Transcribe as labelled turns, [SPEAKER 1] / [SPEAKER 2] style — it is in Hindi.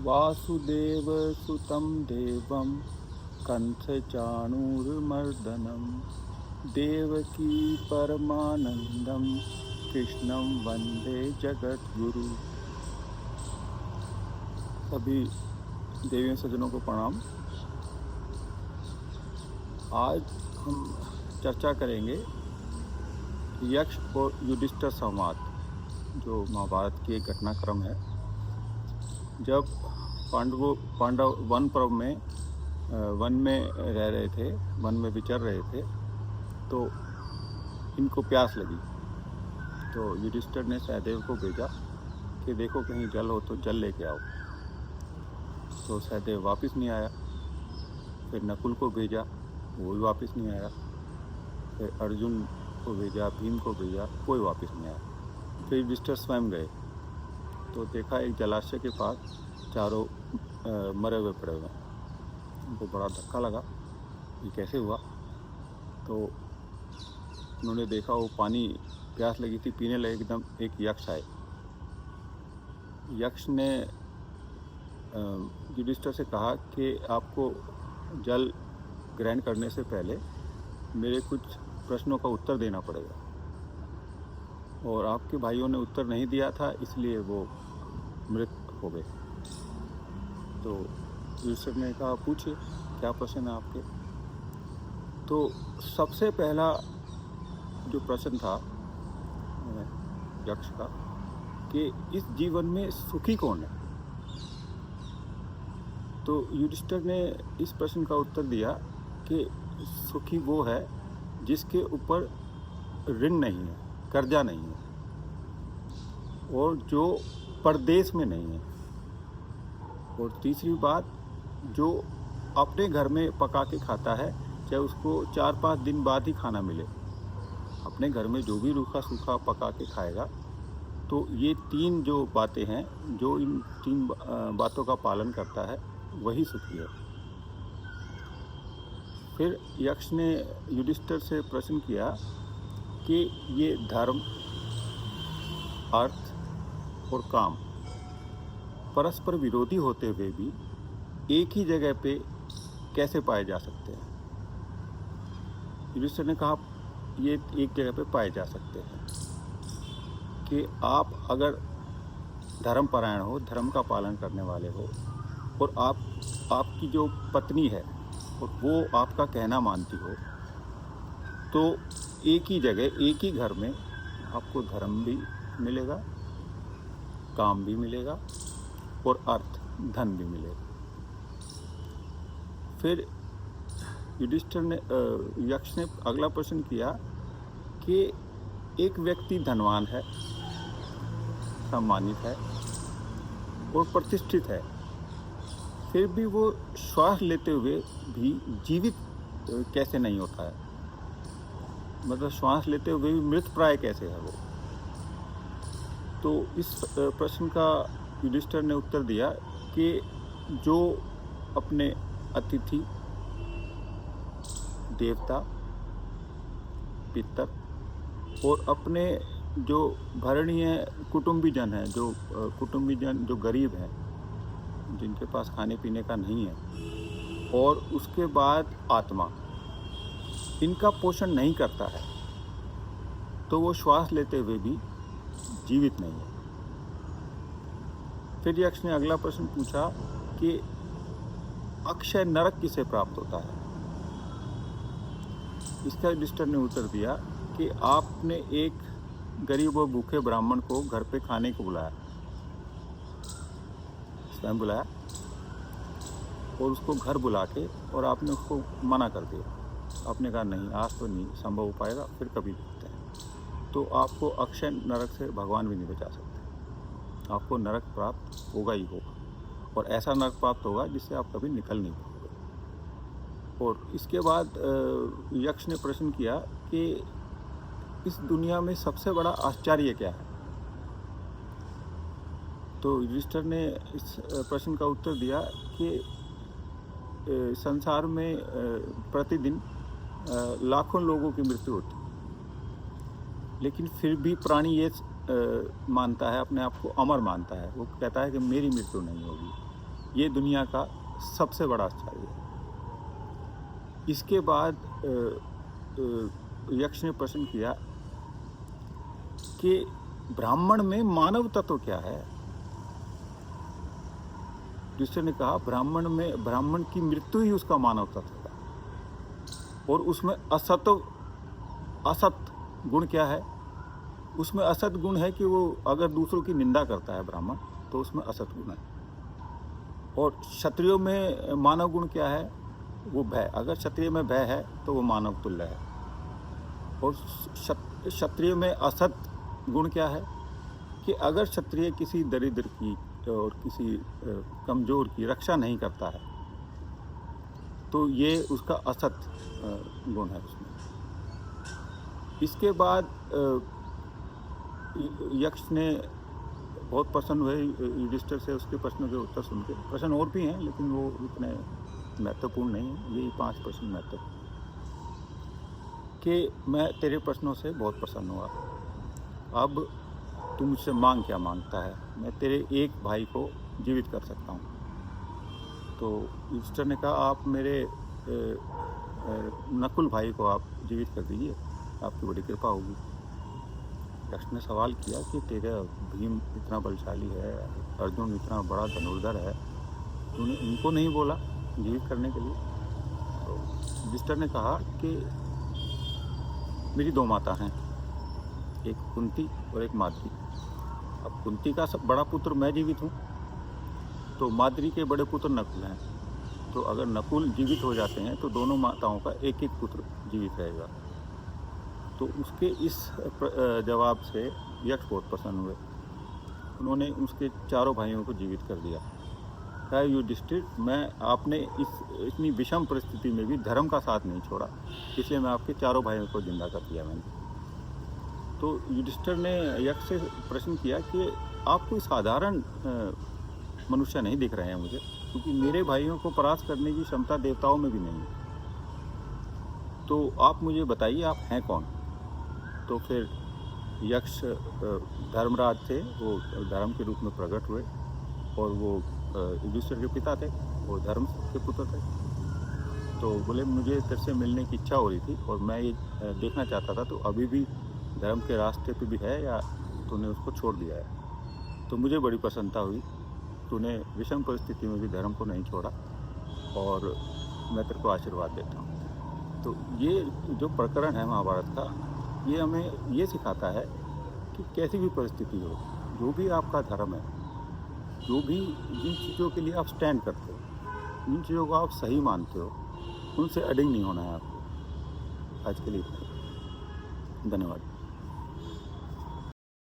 [SPEAKER 1] वासुदेव सुतं देवं कंसचाणूरमर्दनं देवकी परमानंदं कृष्णं वंदे जगद्गुरु। सभी देवी सज्जनों को प्रणाम। आज हम चर्चा करेंगे यक्ष और युधिष्ठिर संवाद, जो महाभारत की एक घटनाक्रम है। जब पांडव वन में रह रहे थे, वन में विचर रहे थे, तो इनको प्यास लगी। तो युधिष्ठिर ने सहदेव को भेजा कि देखो कहीं जल हो तो जल लेके आओ। तो सहदेव वापस नहीं आया। फिर नकुल को भेजा, वो भी वापस नहीं आया। फिर अर्जुन को भेजा, भीम को भेजा, कोई वापस नहीं आया। फिर युधिष्ठिर स्वयं गए तो देखा एक जलाशय के पास चारों मरे हुए पड़े हुए। उनको बड़ा धक्का लगा, ये कैसे हुआ। तो उन्होंने देखा वो पानी, प्यास लगी थी, पीने लगे, एकदम एक यक्ष आए। यक्ष ने युधिष्ठिर से कहा कि आपको जल ग्रहण करने से पहले मेरे कुछ प्रश्नों का उत्तर देना पड़ेगा, और आपके भाइयों ने उत्तर नहीं दिया था, इसलिए वो मृत हो गए। तो युधिष्ठिर ने कहा पूछिए क्या प्रश्न है आपके। तो सबसे पहला जो प्रश्न था यक्ष का कि इस जीवन में सुखी कौन है। तो युधिष्ठिर ने इस प्रश्न का उत्तर दिया कि सुखी वो है जिसके ऊपर ऋण नहीं है, कर्जा नहीं है, और जो परदेश में नहीं है। और तीसरी बात, जो अपने घर में पका के खाता है, चाहे उसको 4-5 दिन बाद ही खाना मिले, अपने घर में जो भी रूखा सूखा पका के खाएगा। तो ये 3 जो बातें हैं, जो इन 3 बातों का पालन करता है, वही सुखी है। फिर यक्ष ने युधिष्ठिर से प्रश्न किया कि ये धर्म, अर्थ और काम परस्पर विरोधी होते हुए भी एक ही जगह पे कैसे पाए जा सकते हैं। युधिष्ठिर ने कहा ये एक जगह पे पाए जा सकते हैं कि आप अगर धर्मपरायण हो, धर्म का पालन करने वाले हो, और आपकी जो पत्नी है और वो आपका कहना मानती हो, तो एक ही जगह, एक ही घर में आपको धर्म भी मिलेगा, काम भी मिलेगा, और अर्थ, धन भी मिलेगा। फिर युधिष्ठिर ने यक्ष ने अगला प्रश्न किया कि एक व्यक्ति धनवान है, सम्मानित है और प्रतिष्ठित है, फिर भी वो श्वास लेते हुए भी जीवित कैसे नहीं होता है। मतलब श्वास लेते हुए भी मृत प्राय कैसे है वो। तो इस प्रश्न का युधिष्ठिर ने उत्तर दिया कि जो अपने अतिथि, देवता, पितर और अपने जो भरणीय कुटुंबीजन हैं, जो कुटुंबीजन जो गरीब हैं, जिनके पास खाने पीने का नहीं है, और उसके बाद आत्मा, इनका पोषण नहीं करता है, तो वो श्वास लेते हुए भी जीवित नहीं है। फिर यक्ष ने अगला प्रश्न पूछा कि अक्षय नरक किसे प्राप्त होता है। इसका युधिष्ठिर ने उत्तर दिया कि आपने एक गरीब और भूखे ब्राह्मण को घर पे खाने को बुलाया, स्वयं बुलाया, और उसको घर बुला के और आपने उसको मना कर दिया। आपने कहा नहीं, आज तो नहीं संभव हो पाएगा, फिर कभी देखते हैं। तो आपको अक्षय नरक से भगवान भी नहीं बचा सकते, आपको नरक प्राप्त होगा ही होगा, और ऐसा नरक प्राप्त होगा जिससे आप कभी निकल नहीं पाओगे। और इसके बाद यक्ष ने प्रश्न किया कि इस दुनिया में सबसे बड़ा आश्चर्य क्या है। तो युधिष्ठिर ने इस प्रश्न का उत्तर दिया कि संसार में प्रतिदिन लाखों लोगों की मृत्यु होती है, लेकिन फिर भी प्राणी ये मानता है, अपने आप को अमर मानता है। वो कहता है कि मेरी मृत्यु नहीं होगी, ये दुनिया का सबसे बड़ा आश्चर्य है। इसके बाद यक्ष ने प्रश्न किया कि ब्राह्मण में मानव तत्व क्या है। युधिष्ठिर ने कहा ब्राह्मण की मृत्यु ही उसका मानव तत्व है। और उसमें असत गुण क्या है? उसमें असत गुण है कि वो अगर दूसरों की निंदा करता है ब्राह्मण, तो उसमें असत गुण है। और क्षत्रियों में मानव गुण क्या है? वो भय। अगर क्षत्रिय में भय है तो वो मानव तुल्य है। और क्षत्रिय में असत गुण क्या है कि अगर क्षत्रिय किसी दरिद्र की और किसी कमजोर की रक्षा नहीं करता है तो ये उसका असत गुण है उसमें। इसके बाद यक्ष ने बहुत प्रसन्न हुए युधिष्ठिर से उसके प्रश्नों के उत्तर सुन के। प्रश्न और भी हैं लेकिन वो इतने महत्वपूर्ण नहीं है, यही 5 प्रश्न महत्वपूर्ण कि मैं तेरे प्रश्नों से बहुत प्रसन्न हुआ। अब तू मुझसे मांग क्या मांगता है? मैं तेरे एक भाई को जीवित कर सकता हूँ। तो युधिष्ठिर ने कहा आप मेरे नकुल भाई को आप जीवित कर दीजिए, आपकी बड़ी कृपा होगी। यक्ष ने सवाल किया कि तेरा भीम इतना बलशाली है, अर्जुन इतना बड़ा धनुर्धर है, तूने इनको नहीं बोला जीवित करने के लिए? तो युधिष्ठिर ने कहा कि मेरी 2 माता हैं, एक कुंती और एक माद्री। अब कुंती का सब बड़ा पुत्र मैं जीवित हूँ, तो माद्री के बड़े पुत्र नकुल हैं। तो अगर नकुल जीवित हो जाते हैं तो दोनों माताओं का एक एक पुत्र जीवित रहेगा। तो उसके इस जवाब से यक्ष बहुत प्रसन्न हुए। उन्होंने उसके चारों भाइयों को जीवित कर दिया। कहा युधिष्ठिर, मैं आपने इतनी विषम परिस्थिति में भी धर्म का साथ नहीं छोड़ा, इसलिए मैं आपके चारों भाइयों को जिंदा कर दिया मैंने। तो युधिष्ठिर ने यक्ष से प्रश्न किया कि आप कोई साधारण मनुष्य नहीं दिख रहे हैं मुझे, क्योंकि मेरे भाइयों को परास्त करने की क्षमता देवताओं में भी नहीं है। तो आप मुझे बताइए आप हैं कौन? तो फिर यक्ष धर्मराज थे, वो धर्म के रूप में प्रकट हुए और वो युधिष्ठिर के पिता थे, वो धर्म के पुत्र थे। तो बोले मुझे तेरे से मिलने की इच्छा हो रही थी और मैं ये देखना चाहता था तो अभी भी धर्म के रास्ते पे भी है या तूने उसको छोड़ दिया है। तो मुझे बड़ी प्रसन्नता हुई, तूने विषम परिस्थिति में भी धर्म को नहीं छोड़ा और मैं तेरे को आशीर्वाद देता हूँ। तो ये जो प्रकरण है महाभारत का, ये हमें ये सिखाता है कि कैसी भी परिस्थिति हो, जो भी आपका धर्म है, जो भी जिन चीज़ों के लिए आप स्टैंड करते हो, जिन चीज़ों को आप सही मानते हो, उनसे अडिंग नहीं होना है आपको। आज के लिए धन्यवाद।